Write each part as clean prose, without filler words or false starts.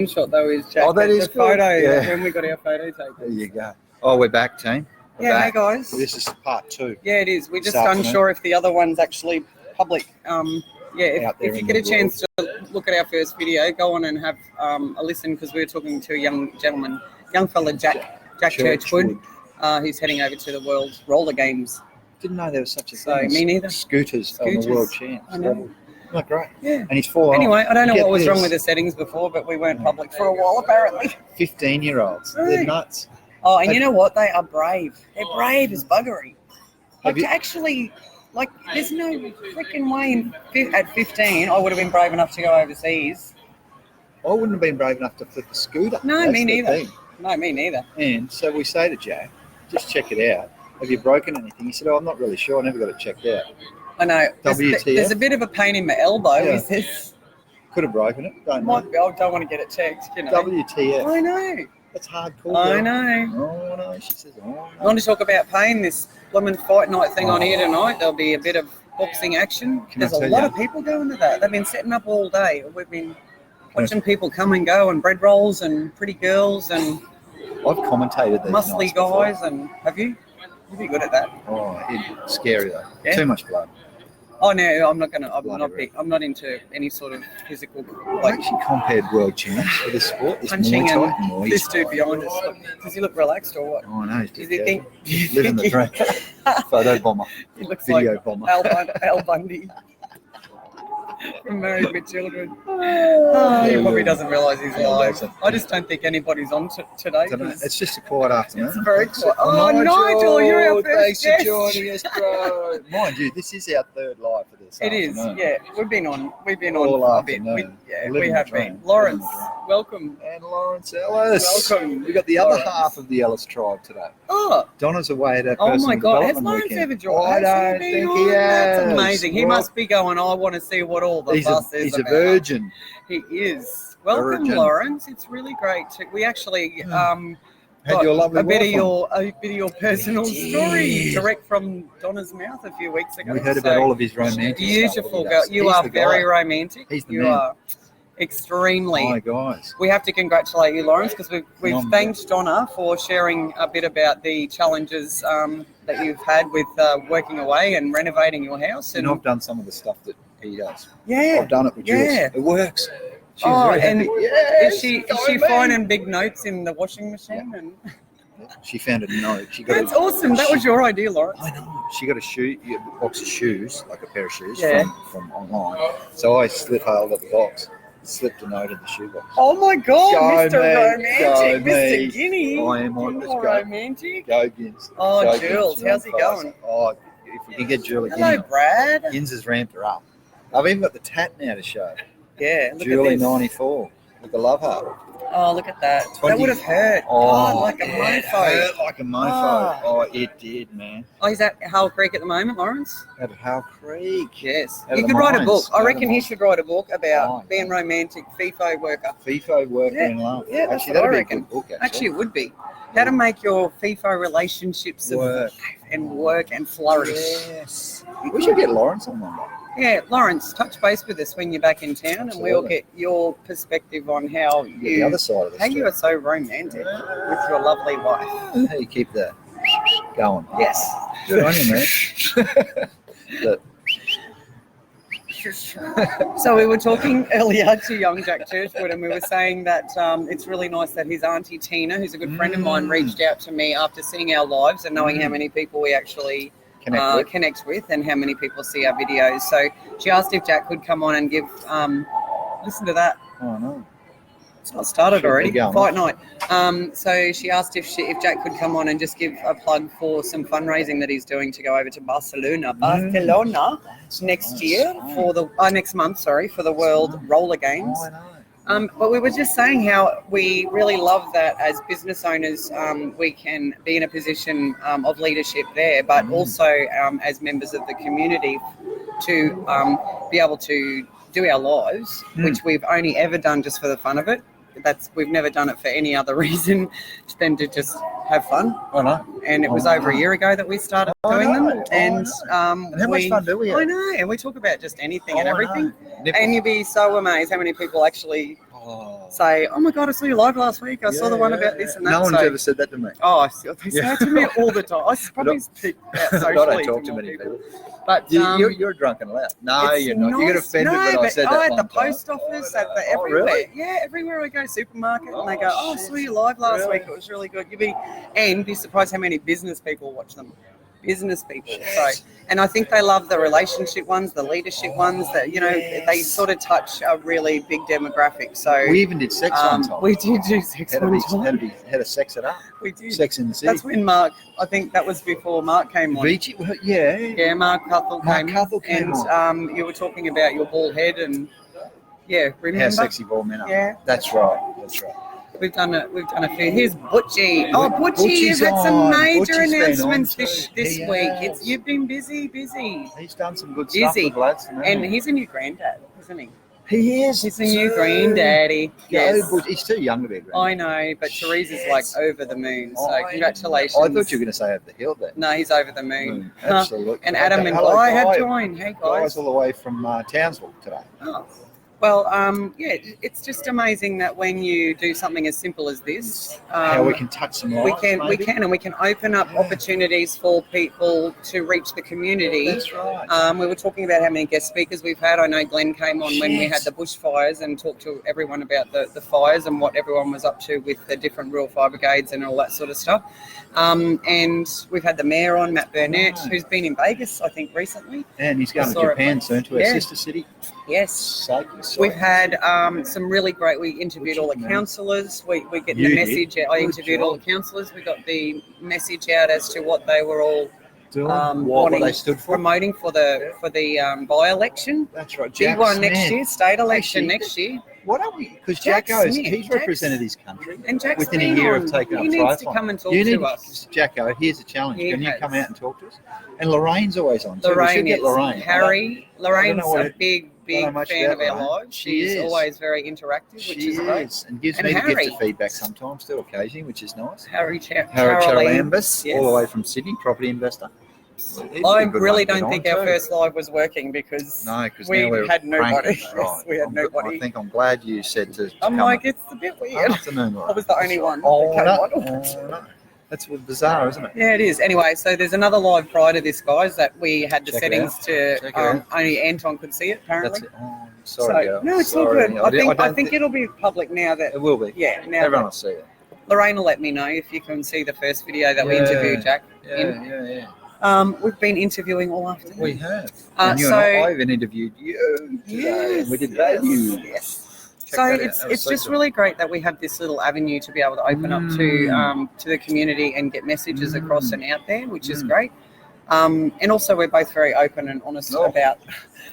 screenshot though is Jack. Oh, that is the photo good. when we got our photo taken. There you go. Oh, we're back, team. We're Hey back. guys. This is part 2. Yeah, it is. We're just This afternoon. unsure if the other one's actually public. Out there If you in get a the chance to look at our first video, go on and have a listen, because we were talking to a young fella, Jack Churchwood, who's heading over to the World Roller Games. Didn't know there was such a So, thing. me neither. Scooters on the World Champs. I know. Oh, great. Yeah. And he's 4 Anyway, I don't know Get what was this. wrong with the settings before, but we weren't public for a while apparently. 15-year-olds. Right. They're nuts. Oh, and you know what? They are brave. They're brave as buggery. Have Like, you- to actually, like, there's no freaking way at 15 I would have been brave enough to go overseas. I wouldn't have been brave enough to flip a scooter. No, That's me the neither. thing. No, me neither. And so we say to Jack, just check it out. Have you broken anything? He said, oh, I'm not really sure. I never got it checked out. I know. WTF? There's a bit of a pain in my elbow. Yeah. He says, Could have broken it. Don't know. I don't want to get it checked, you know. WTF. I know. That's hardcore. I girl. know. Oh, no. She says, oh, I no. want to talk about pain. This lemon fight night thing on here tonight. There'll be a bit of boxing action. Can I There's a tell lot you? of people going to that. They've been setting up all day. We've been watching people come and go, and bread rolls and pretty girls and I've commentated these muscly nights before. guys. And have you? You'd be good at that. Oh, it's scary though. Yeah? Too much blood. Oh no, I'm not gonna. Bloody I'm not into any sort of physical I've like actually compared world champs for this sport. This punching Muay Thai. and Muay this Thai. dude behind us. Does he look relaxed or what? Oh, no. He's Does just he think? living the dream. Photo bomber. He looks Video like bomber. Al Bundy from Married with Children. Oh, he probably doesn't realise he's Yeah, live. doesn't. I just don't think anybody's on today. Dunno, 'Cause it's just a quiet afternoon. it's very quiet. Oh, Nigel, you're our first Thanks guest. for joining us, bro. Mind you, this is our third live for this It is, afternoon. yeah. We've been on All a bit. afternoon. We Living have the dream. been. Lawrence, Living the welcome. And Lawrence Ellis. Welcome, We got the other Lawrence. half of the Ellis tribe today. Oh, Donna's away at her oh personal my God! Has development Lawrence weekend. ever joined? I Has don't been think on? he has. That's amazing. He Well, must be going, I want to see what all the fuss is He's a about. virgin. He is. Welcome, Virgin. Lawrence. It's really great. We actually Had got your lovely a bit of wife on. your personal We story did. direct from Donna's mouth a few weeks ago. We heard So, about all of his romantic beautiful stuff that he girl. does. You He's are the very guy. romantic. He's the you man. are extremely. My guys. We have to congratulate you, Lawrence, because we've Phenomenal. thanked Donna for sharing a bit about the challenges that you've had with working away and renovating your house. And I've done some of the stuff that he does. Yeah. I've done it with Yeah. Jules. It works. She's Oh, very and happy. Yes, is she go me. finding big notes in the washing machine? And She found a note. She got that's awesome. That was your idea, Lawrence. I know. She got a box of shoes, like a pair of shoes Yeah. from online. So I held up the box, slipped a note in the shoebox. Oh my God, Go Mr. me, Romantic, go Mr. me. Guinea. I am on. Let's You're go. romantic. Go, Gins. Oh, Go, Jules, Gins. how's he You're on fire. going? Oh, if we can get Julie Hello, Gins. Brad. Gins has ramped her up. I've even got the tat now to show. Yeah, look Julie at this. 94 with the love heart. Oh, look at that. 20. That would have hurt. Oh, like a it mofo. hurt like a mofo. Ah. Oh, it did, man. Oh, he's at Hull Creek at the moment, Lawrence? At Hale Creek. Yes. Out of You the could write a mines. book. I Out of reckon the he mines. should write a book about Oh, being romantic, FIFO worker. FIFO worker Yeah. in love. Yeah, that's Actually, what I that'd be a reckon. good book, Actually, it would be. How to make your FIFO relationships Work. work and flourish. Yes. We should get Lawrence on one day. Yeah, Lawrence, touch base with us when you're back in town, and we'll Absolutely. get your perspective on how Get the other side of the how you street. are so romantic with your lovely wife. How you keep that going. Yes. Good on you, man. But So we were talking earlier to young Jack Churchwood, and we were saying that it's really nice that his auntie Tina, who's a good friend of mine, reached out to me after seeing our lives and knowing how many people we actually connect with and how many people see our videos. So she asked if Jack could come on and give, listen to that. Oh, no. It's not started Should be already. going. Fight night. So she asked if Jack could come on and just give a plug for some fundraising that he's doing to go over to Barcelona next year for the next month, for the World Roller Games. Oh, I know. But we were just saying how we really love that as business owners, we can be in a position of leadership there, but also as members of the community to be able to do our lives, which we've only ever done just for the fun of it. We've never done it for any other reason than to just have fun. I know. And it was over a year ago that we started doing them. And how much fun do we have? I know, and we talk about just anything and I everything. know. And you'd be so amazed how many people actually say, "Oh my God, I saw you live last week. I saw the one about this and that." No one's So- ever said that to me. Oh, they say it to me all the time. I probably speak out socially I don't talk to more many people. But You're drunk and loud. No, it's you're not. You get nice. offended when I but said that at one the time. post office, Oh, at the no. everywhere. Really? Yeah, everywhere I go, supermarket, and they go, "Oh, I saw shit. you live last Really? week. It was really good." You'd be surprised how many business people watch them. Business people. Shit. So, and I think they love the relationship ones, the leadership ones. That they sort of touch a really big demographic. So We even did sex one time. we did do sex one time. Had a sex it up. We did. Sex in the City. That's when Mark. I think that was before Mark came on. Beachy, yeah. Yeah, Mark Cuthell Mark came. Cuthell came and you were talking about your bald head and remember? How sexy bald men are. Yeah. That's right. That's right. We've done a few. Here's Butchie. Oh, Butchie, Butchie's you've had some on. major Butchie's been announcements on this too. week. He You've been busy. He's done some good stuff Busy. with lads. And he's a new granddad, isn't he? He is. He's a new granddaddy. Yes. He's too young to be a granddad. I know, but Teresa's like over the moon. So congratulations. I thought you were going to say over the hill there. No, he's over the moon. Absolutely. And Adam and Hello, Guy have Guy. joined. Hey, guys. Guys all the way from Townsville today. Oh. Well, it's just amazing that when you do something as simple as this, how we can touch some lives. we can open up opportunities for people to reach the community. That's right. We were talking about how many guest speakers we've had. I know Glenn came on when we had the bushfires and talked to everyone about the fires and what everyone was up to with the different rural fire brigades and all that sort of stuff. And we've had the mayor on, Matt Burnett, who's been in Vegas, I think, recently. And he's going to Japan soon to our sister city. Yes. We've had some really great, we interviewed all the councillors. We get the message. I interviewed all the councillors. We got the message out as to what they were all what they stood for. Promoting for the by-election. That's right. Big one next year, state election next year. Why don't we? Because Jack he's represented his country and Jack's within a year of taking up triathlon. He needs to come and talk to us. Jacko, here's a challenge. Can you come out and talk to us? And Lorraine's always on. Lorraine, get Lorraine. Lorraine's a big fan of our lives. She's always very interactive, which is great. And gives me the gift of feedback sometimes, too, occasionally, which is nice. Harry Charalambus, all the way from Sydney, property investor. I really don't think our first live was working because we had nobody. Right. We had nobody. I think I'm glad you said to I'm like, it's a bit weird. Afternoon, I was the only one. No. That's bizarre, isn't it? Yeah, it is. Anyway, so there's another live prior to this, guys, that we had the settings to only Anton could see it, apparently. That's it. Oh, sorry, girl. No, it's all good. I think it'll be public now that it will be. Yeah, now everyone will see it. Lorraine will let me know if you can see the first video that we interviewed Jack in. We've been interviewing all afternoon. We have. And I even interviewed you today. Yes, we did value. Yes. So it's just really great that we have this little avenue to be able to open up to the community and get messages across and out there, which is great. And also we're both very open and honest about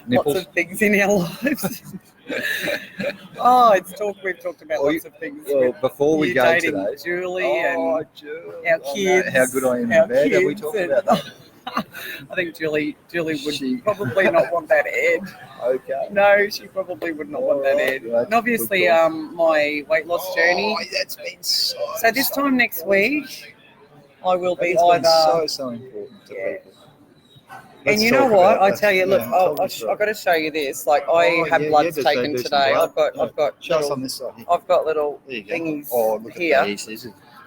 lots of things in our lives. We've talked about lots of things. Well, before we go today, Julie and our kids. How good I am in bed. Have we talked about that? I think Julie would probably not want that aired. Okay. No, she probably would not want that aired. And obviously, my weight loss journey. That's been so this time next week, I will be either. So important to people. And you know what? I tell you, look, I've got to show you this. Like, I have bloods taken today. I've got. Show us on this side. I've got little thingies here.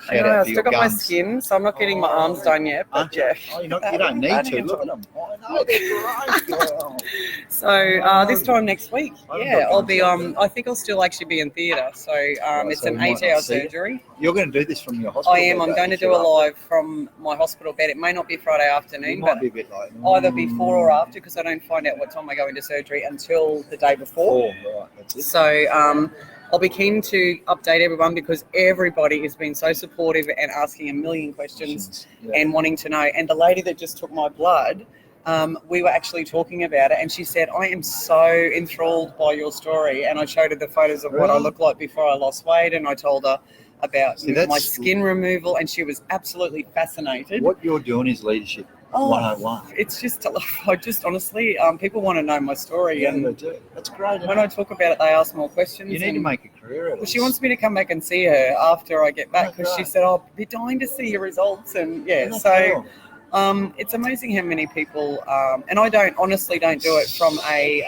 I know, I've still got my skin, so I'm not getting my arms done yet. But you don't need to. Look at them. I know, they're great. So this time next week, I'll be I think I'll still actually be in theatre. So it's an 8-hour surgery. You're going to do this from your hospital? I am. I'm going to do a live from my hospital bed. It may not be Friday afternoon, but be a bit late. Either before or after, because I don't find out what time I go into surgery until the day before. Right, that's it. So I'll be keen to update everyone because everybody has been so supportive and asking a million questions and wanting to know. And the lady that just took my blood, we were actually talking about it, and she said, I am so enthralled by your story. And I showed her the photos of what I looked like before I lost weight, and I told her about my skin removal, and she was absolutely fascinated. What you're doing is leadership 101. It's just, honestly, people want to know my story. Yeah, they do. That's great. When I talk about it, they ask more questions. You need to make a career out of it. She wants me to come back and see her after I get back because she said, I'll be dying to see your results. And it's amazing how many people, and I honestly don't do it from a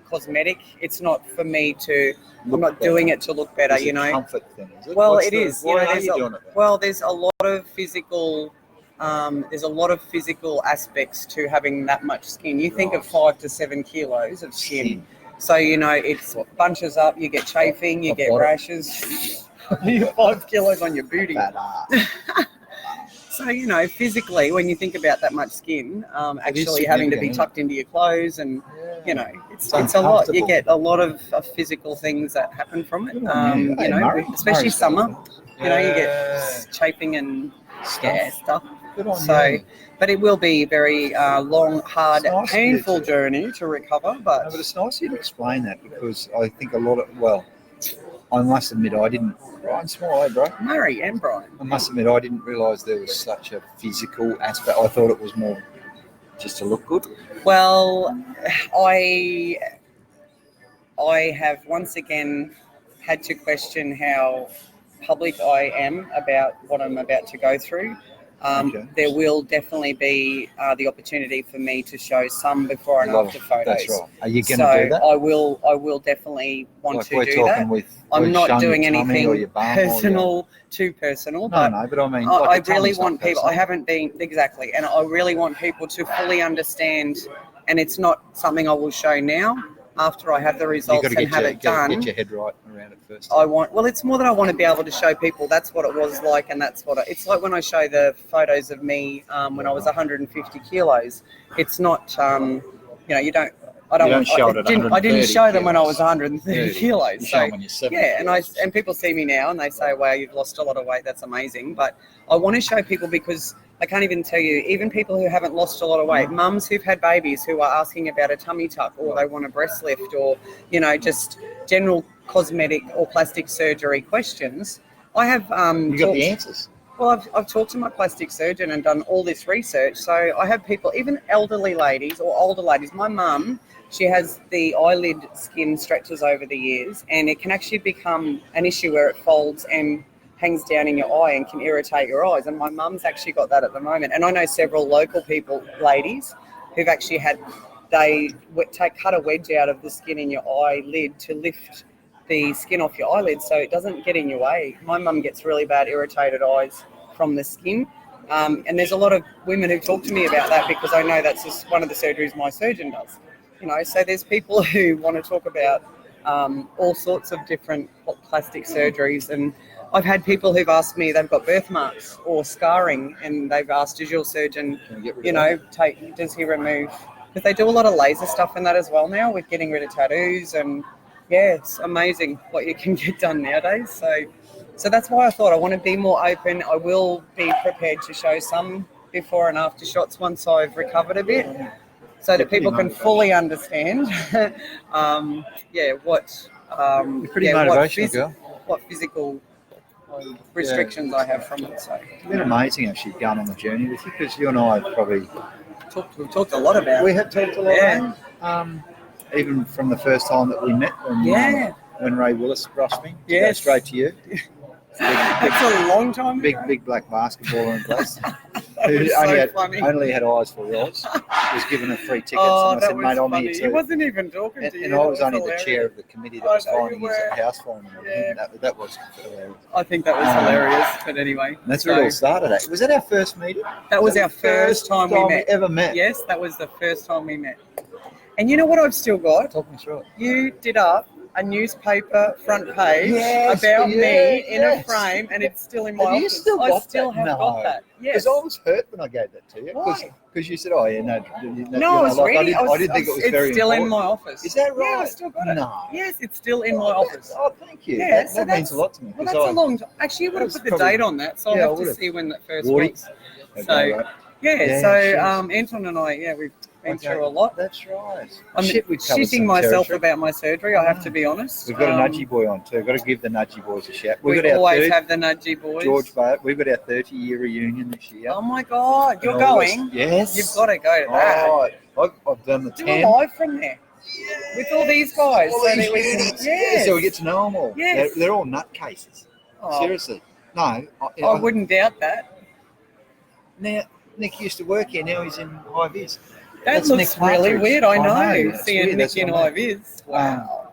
cosmetic. It's not for me to. Look I'm not better. doing it to look better. It's a comfort thing, is it? Well, What's it the- is. Why are There's you doing it then? well, there's a lot of physical. There's a lot of physical aspects to having that much skin. You think of 5 to 7 kilos of skin. So, it bunches up, you get chafing, you get rashes. You have 5 kilos on your booty. Fat ass. So, physically, when you think about that much skin, actually having to be significant, tucked into your clothes and, it's a lot. You uncomfortable. get a lot of physical things that happen from it, Good on you. Hey, Murray. especially Murray's summer. got it. You get chafing and stuff. Good on you. But it will be a very long, hard, It's nice of you painful to- journey to recover. No, but it's nice of you to explain that, because I think a lot of, well, I must admit I didn't, Brian Small, eh, bro? Murray and Brian. I must admit I didn't realise there was such a physical aspect. I thought it was more just to look good. Well, I have once again had to question how public I am about what I'm about to go through. Okay. There will definitely be the opportunity for me to show some before and after photos. That's right. Are you going So to do that? I will definitely want Like to we're do talking that. with, I'm not showing doing your tummy or your anything bum or your- personal, too personal. No, but but I mean, I like really tummy's not want people. personal. I haven't been exactly, and I really want people to fully understand. And it's not something I will show now. After I have the You've results got to and get have your, it done, get your head right around it first. it's more that I want to be able to show people that's what it was like, and that's what it's like when I show the photos of me when I was 150 kilos. It's not, you don't. I don't. You don't show it at I didn't show them when I was kilos. 130 kilos. You show them when you're 70 yeah, kilos. and people see me now and they say, "Wow, you've lost a lot of weight. That's amazing." But I want to show people because I can't even tell you, even people who haven't lost a lot of weight, mums who've had babies who are asking about a tummy tuck or they want a breast lift or, just general cosmetic or plastic surgery questions. I have You got the answers. well, I've talked to my plastic surgeon and done all this research. So I have people, even elderly ladies or older ladies. My mum, she has the eyelid skin stretches over the years, and it can actually become an issue where it folds and hangs down in your eye and can irritate your eyes. And my mum's actually got that at the moment. And I know several local people, ladies, who've actually had, cut a wedge out of the skin in your eyelid to lift the skin off your eyelid so it doesn't get in your way. My mum gets really bad irritated eyes from the skin. And there's a lot of women who talk to me about that because I know that's just one of the surgeries my surgeon does. So there's people who want to talk about all sorts of different plastic surgeries, and I've had people who've asked me, they've got birthmarks or scarring, and they've asked, does your surgeon, does he remove, because they do a lot of laser stuff in that as well now with getting rid of tattoos, and yeah, it's amazing what you can get done nowadays. So that's why I thought I want to be more open. I will be prepared to show some before and after shots once I've recovered a bit, so that people can fully understand, what physical restrictions I have from it. So It's been amazing actually going on the journey with you, because you and I have probably we've talked a lot about. We have talked a lot. Yeah. Even from the first time that we met, when Ray Willis brushed me, to go straight to you. That's a long time ago. Big black basketballer in place. Who only had eyes for Roz. Was given her free tickets, Oh, and I that said, was "Mate, I'm funny. here He too." wasn't even talking to you. And I was That only hilarious. the chair of the committee that I was know you finding his were. house for him. Yeah. That was hilarious. I think that was hilarious, but anyway. And that's where it all started. Was that our first meeting? That was our first time we met. ever met. Yes, that was the first time we met. And you know what I've still got? Talk me through it. You did up a newspaper front page about me in a frame, and it's still in my Have you office. still I got still that? have No. got that. Yes. Because I was hurt when I gave that to you. Why? Because you said, "Oh, yeah, no." No, I was reading. I didn't think it was very It's still in important. my office. Is that right? Yeah, I still got it. No. Yes, it's still in my office. Oh, thank you. Yeah, that means a lot to me. Well, that's a long time. Actually, you would have That's put the probably- date on that, so I'll Yeah, I have to would've. see when that first Woody. was. Okay, So, right. yeah, so Anton and I, we've been through a lot. That's right. I'm we've covered shitting some myself territory. about my surgery, I have to be honest. We've got a nudgy boy on too. Got to give the nudgy boys a shout. We got our always third, have the nudgy boys. George Barrett. We've got our 30-year reunion this year. Oh my God, you're In August. going? Yes. You've got to go to that. Oh, I've done the Do 10. a live from there with all these guys. All so these that we can, units. yes. So we get to know them all. Yes. They're all nutcases. Oh, Seriously. No. I wouldn't doubt that. Now, Nick used to work here. Now he's in high vis. That looks really weird. I know. Seeing Nick in high vis. Wow.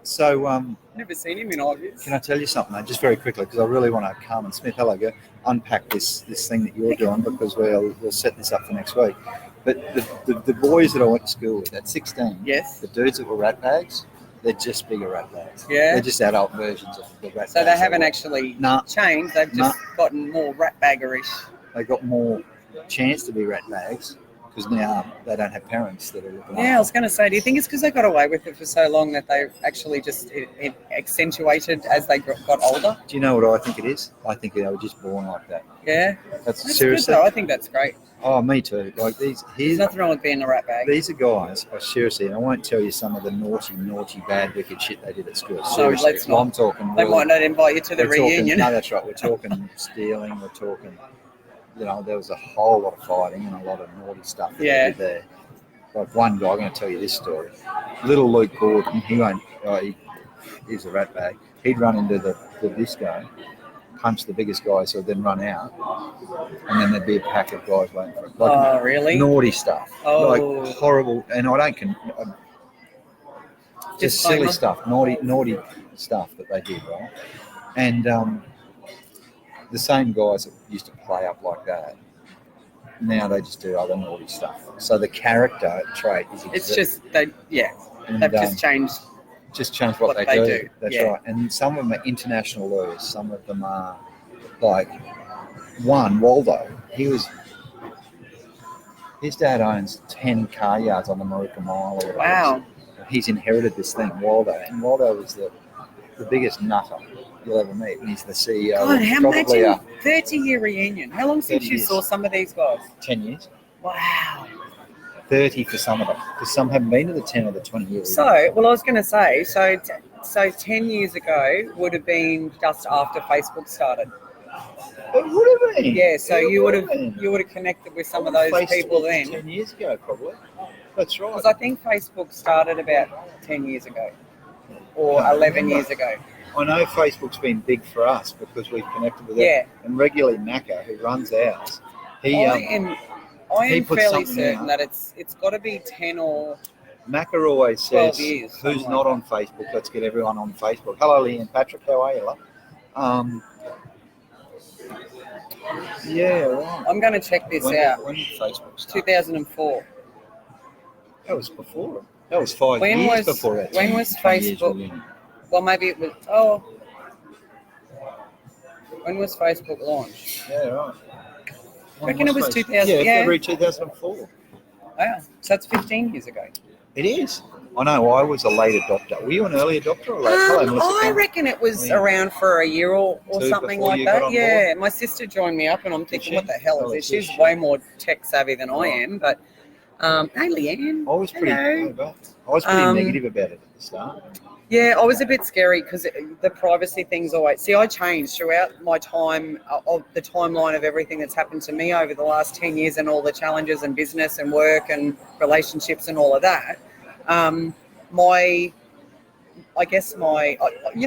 Never seen him in high vis. Can I tell you something, mate? Just very quickly, because I really want to, Carmen Smith, hello, go unpack this thing that you're doing, because we'll set this up for next week. But the boys that I went to school with at 16, yes, the dudes that were rat bags, they're just bigger rat bags. Yeah. They're just adult versions of the rat bags. So they haven't actually changed. They've just gotten more rat baggerish. They got more chance to be rat bags because now they don't have parents that are looking after. Yeah, I was going to say, do you think it's because they got away with it for so long that they actually just it accentuated as they got older? Do you know what I think it is? I think they were just born like that. Yeah. That's seriously. Good, though. I think that's great. Oh, me too. Like these, there's nothing wrong with being a rat bag. These are guys. Seriously, and I won't tell you some of the naughty, bad, wicked shit they did at school. Seriously, no, let's not. I'm talking. They might not invite you to the reunion. No, that's right. We're talking stealing. We're talking. You know, there was a whole lot of fighting and a lot of naughty stuff that they did there. Like one guy, I'm going to tell you this story. Little Luke Gordon, he's a rat bag. He'd run into the disco, punch the biggest guy, so then run out, and then there'd be a pack of guys waiting for him. Like, really? Naughty stuff. Oh. Like horrible, and I don't just silly stuff, naughty stuff that they did, right? And the same guys that used to play up like that, now they just do other naughty stuff. So the character trait is it's just they've just changed. Just change what they do. That's right. And some of them are international lawyers. Some of them are like Waldo. His dad owns 10 car yards on the Maruka Mile. Wow. He's inherited this thing, Waldo. And Waldo is the biggest nutter you'll ever meet. And he's the CEO. God, how imagine a 30-year reunion. How long since you saw some of these guys? 10 years. Wow. 30 for some of them, because some haven't been to the 10 or the 20 years. So, I was going to say, so 10 years ago would have been just after Facebook started. It would have been. Yeah, so you would have connected with some of those people then. 10 years ago, probably. That's right. Because I think Facebook started about 10 years ago, or 11 years ago. I know Facebook's been big for us because we've connected with it. And regularly Macca, who runs ours, I am fairly certain that it's got to be 10 or Macca always says, years, who's not on Facebook? Let's get everyone on Facebook. Hello, Lee and Patrick. How are you, love? Yeah, right. I'm going to check this out. When did Facebook start? 2004. That was before it. That was 5 years before it. When was Facebook? Well, maybe it was... When was Facebook launched? Yeah, right. I reckon it was 2000. Yeah, February 2004. Wow, so that's 15 years ago. It is. I know, I was a late adopter. Were you an early adopter or late? I reckon it was around for a year or something like that. Yeah, my sister joined me up and I'm thinking, what the hell is this? She's way more tech savvy than I am, but hey, Leanne. I was pretty negative about it at the start. Yeah, I was a bit scary because the privacy thing's always... See, I changed throughout my time, of the timeline of everything that's happened to me over the last 10 years and all the challenges and business and work and relationships and all of that. You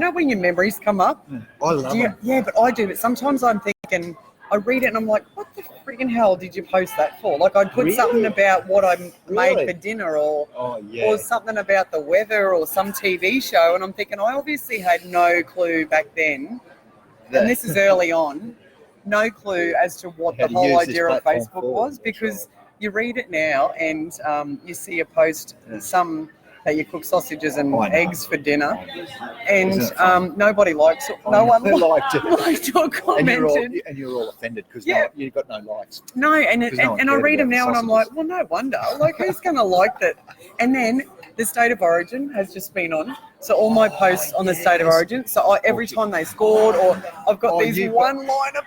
know when your memories come up? I love them. Yeah, but I do. But sometimes I'm thinking... I read it and I'm like, what the friggin' hell did you post that for? Like I'd put something about what I made for dinner or something about the weather or some TV show, and I'm thinking I obviously had no clue back then, and this is early on, no clue as to what the whole idea of Facebook was, because you read it now and you see a post, that you cook sausages and eggs for dinner, and nobody likes it. No one liked it or commented. And you're all offended because you've got no likes. No, and I read them now and I'm like, well, no wonder. Like, who's going to like that? And then the State of Origin has just been on. So all my posts on the State of Origin, so every time they scored, or I've got these one-liner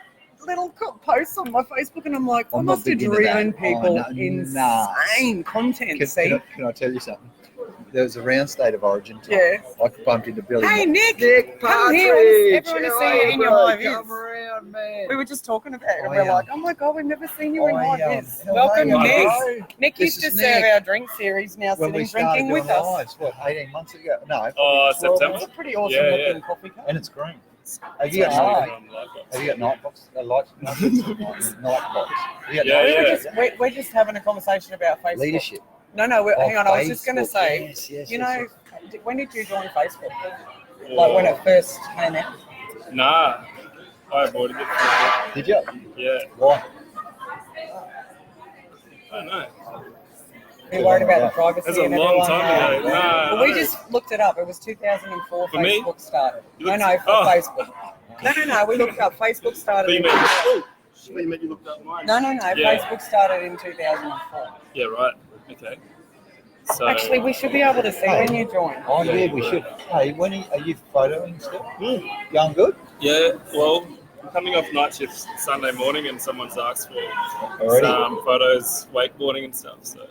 little posts on my Facebook, and I'm like, I must have driven people insane content. Can I tell you something? There was a round State of Origin time. Yeah. I bumped into Billy. Hey, Nick, come here. Everyone to see you in your high vis. Come around, man. We were just talking about it, and we're like, oh my God, we've never seen you in high vis. Welcome, Nick. Nick used to serve our drink series, now sitting drinking with us. Lives, 18 months ago? No. September. It's a pretty awesome looking coffee cup. And it's green. Have you got night box? Night box. We're just having a conversation about Facebook. Leadership. Hang on. I was just going to say, yes, when did you join Facebook? Like when it first came out? Nah, I avoided it. Did you? Yeah, Why? I don't know. You're worried about the privacy That's a and long everyone. time ago. Nah, Well, we just looked it up. It was 2004 For me? Facebook started. You looked- Facebook. No. We looked up. Facebook started. you meant you looked up mine. No. Yeah. Facebook started in 2004. Yeah, right. Okay. So Actually, we should be able to see when you joined. Oh, yeah, we should. Hey, when are you photoing still? Going good? yeah, well, I'm coming off night shift Sunday morning, and someone's asked for Already? some photos, wakeboarding and stuff. So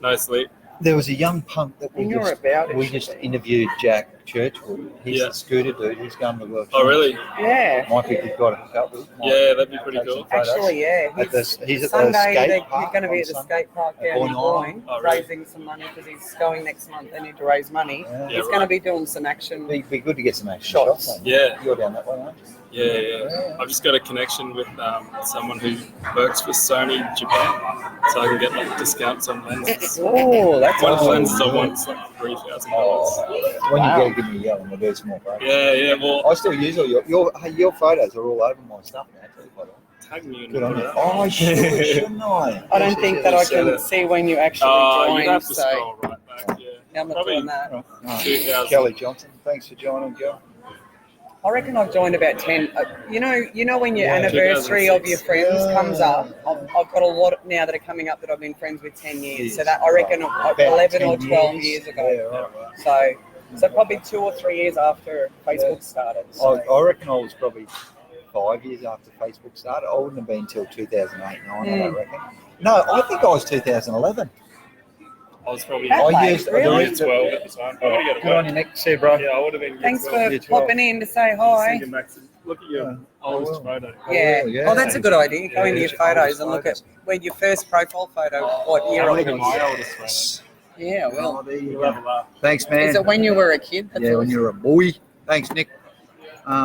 no sleep. There was a young punk that When you're about it, we just interviewed, Jack Churchwood. He's Yeah. the scooter dude. He's going to work. Oh, really? Yeah. Might be good guy to hook up with. Yeah, that'd be pretty cool. Actually, yeah. He's at the Sunday, skate park. he's going to be at the skate park down in Boyne, Oh, really? raising some money because he's going next month. They need to raise money. Yeah. He's going to be doing some action. Be good to get some action Shots. shots. Yeah. You're down that way, aren't you? Yeah. I've just got a connection with someone who works for Sony Japan, so I can get like discounts on lenses. Oh, that's One awesome. lens I want's like $3,000. When Wow. you get, give me a yell and we'll do some more photos. Yeah. Well, I still use all your photos are all over my stuff now. Too, by the way. tag me in. Good on you. it. Oh, shouldn't I? I don't think that I can see when you actually You'd joined, have to so scroll right back. Yeah. I'm not Probably doing that. Right. 2,000. Kelly Johnson, thanks for joining, girl. I reckon I've joined about 10. You know when your Yeah. anniversary of your 2006. friends comes up, I've got a lot now that are coming up that I've been friends with 10 years. So that I reckon About 11 or 10 12 years ago. Yeah, right. So probably 2 or 3 years after Facebook started. So. I reckon I was probably 5 years after Facebook started. I wouldn't have been until 2008, 9, I don't reckon. No, I think I was 2011. I was probably That I late, used really? 12 at the time. Probably got Good on you, Nick. See you, bro. Yeah, I would have been. Thanks for Yeah, 12. popping in to say hi. Thinking back to look at your oldest photo. Yeah. Yeah. Oh, that's a good idea. Go into your Yeah. photos and look at when your first profile photo, what year Look it at my was. oldest photo. Yeah, well. Oh, there you You'll have go. a laugh. Thanks, man. Is it when you were a kid? That's Yeah, when awesome. you're a boy. Thanks, Nick.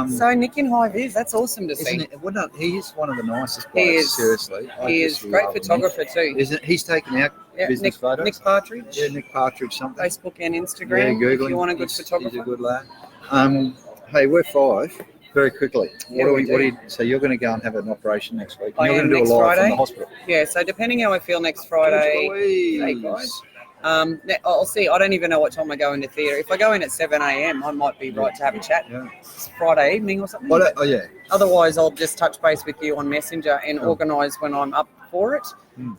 So Nick in High Vis, that's awesome to see. Isn't it? Well, he is one of the nicest He guys. is. Seriously, I He just is great love photographer too. Nick. Isn't he's taken out Yeah, business photos? Nick Partridge, Yeah, Nick Partridge, something. Facebook and Yeah, Instagram. Googling. If you want a good He's photographer. a good lad. Hey, we're 5. Very quickly. Yeah, what we do we? do. So you're going to go and have an operation next week. I You're am going to do next a live from Friday. the hospital. Yeah, so depending how I feel next Friday, hey Louise. guys. I'll see. I don't even know what time I go into theatre. If I go in at 7 a.m, I might be right to have a chat. Yeah. It's Friday evening or something. Well, oh yeah. Otherwise, I'll just touch base with you on Messenger and organise when I'm up for it.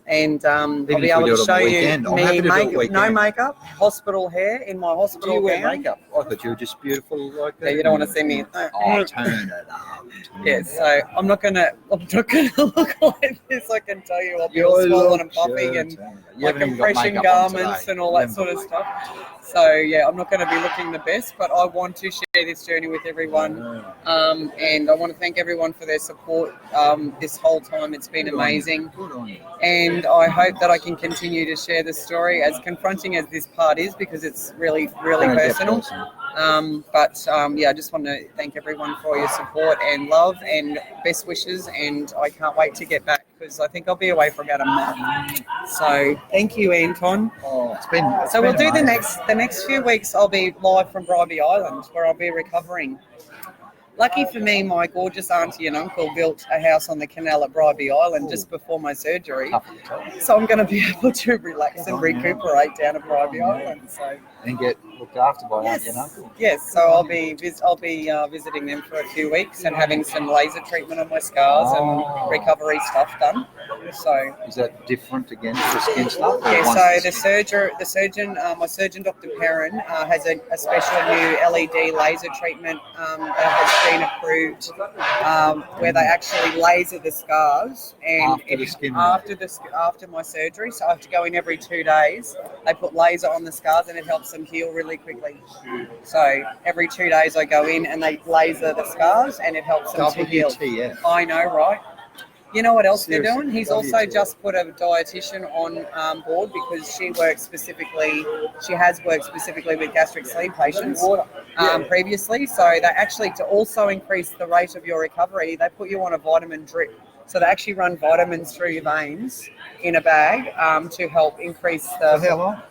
And I'll Even be if we able do to it on show the you weekend. I'm happy me to do it makeup, no weekend. makeup, hospital hair in my Do hospital you wear gown. makeup? I thought you were just beautiful like that. Yeah, you don't want to see me. Oh, turn it up. Yeah, so I'm not gonna look like this. I can tell you, I'll be all swollen and puffy and my compression garments and all that sort of stuff. So yeah, I'm not going to be looking the best, but I want to share this journey with everyone, and I want to thank everyone for their support this whole time. It's been amazing, Good on you. and I hope that I can continue to share the story, as confronting as this part is, because it's really personal. I just want to thank everyone for your support and love and best wishes, and I can't wait to get back because I think I'll be away for about a month. So thank you, Anton. Oh, it's been. So we'll do the next few weeks. I'll be live from Bribey Island, where I'll be recovering. Lucky for me, my gorgeous auntie and uncle built a house on the canal at Bribey Island just before my surgery. So I'm going to be able to relax and recuperate down at Bribey Island. So And get looked after by auntie and uncle. yes. So I'll be visiting them for a few weeks and having some laser treatment on my scars and recovery stuff done. So Is that different again for skin stuff? or yeah, one- so my surgeon, Dr. Perrin, has a special new LED laser treatment that has been approved, where they actually laser the scars and After the skin after my surgery. So I have to go in every 2 days. They put laser on the scars and it helps them heal really quickly. So every 2 days I go in and they laser the scars and it helps them to heal. WTF. I know, right? You know what else Seriously, they're doing? He's W2. also just put a dietitian on board because she has worked specifically with gastric sleeve patients previously. So they actually, to also increase the rate of your recovery, they put you on a vitamin drip. So they actually run vitamins through your veins in a bag to help increase For how long?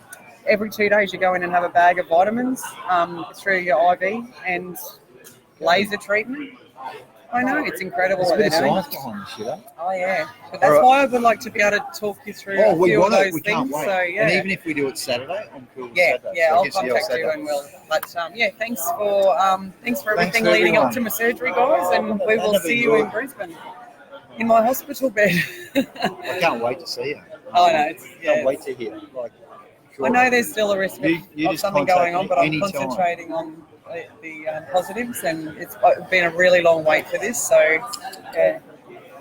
Every 2 days you go in and have a bag of vitamins through your IV and laser treatment. I know, it's incredible There's a what bit they're of doing. science behind this shit, eh? Oh yeah, but that's All right. why I would like to be able to talk you through a We few of want it. those We things. can't wait. So yeah, And even if we do it Saturday, I'm cool with yeah, Saturday. yeah, So I I'll guess, yeah, contact you Saturday. and we'll. But yeah, thanks for everything for leading up everyone. to my surgery, guys, and we will That'd see be you in good. Brisbane in my hospital bed. I can't wait to see you. Oh no, Can't wait to hear. Like, I know there's still a risk You of just something contact going on, me but I'm anytime. concentrating on the positives, and it's been a really long wait for this. So yeah,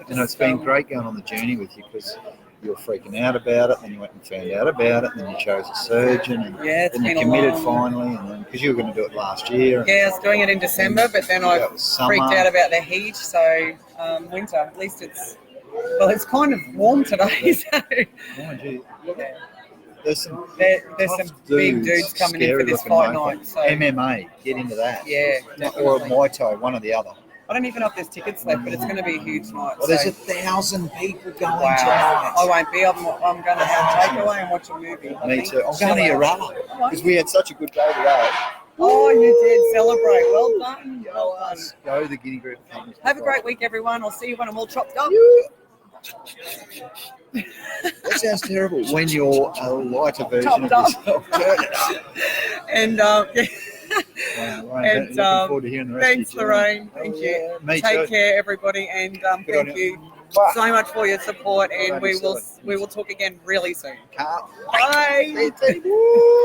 It's been great going on the journey with you because you were freaking out about it, then you went and found out about it, and then you chose a surgeon, and Yeah, it's then you been a committed long- finally, and then because you were going to do it last year. Yeah, I was doing it in December, but then I That was summer. freaked out about the heat. So winter, at least it's kind of warm today. So Mind you, yeah. there's some There's tough some big dudes coming in for scary this looking fight mofo. night. So MMA, get into that. yeah, Or a definitely. Muay Thai, one or the other. I don't even know if there's tickets left, but it's going to be a huge night. Well, there's so. 1,000 people going Wow. tonight. I won't be. I'm going to have takeaway and watch a movie. I Me think. too. I'm going to Chill out. Uralla because we had such a good day today. Oh, you did celebrate. Well done. Well done. Go the Guinea Group. Have a great week, everyone. I'll see you when I'm all chopped up. That sounds terrible. When you're a lighter version Chopped of up. yourself. Turn it up. And yeah. Wow, Lorraine, And looking forward to hearing the rest thanks, of your journey. Lorraine. Thank Oh, you. yeah, me Take too. care, everybody, and Good on thank you. you so much for your support. And Don't be we silly. will talk again really soon. Can't Bye. wait.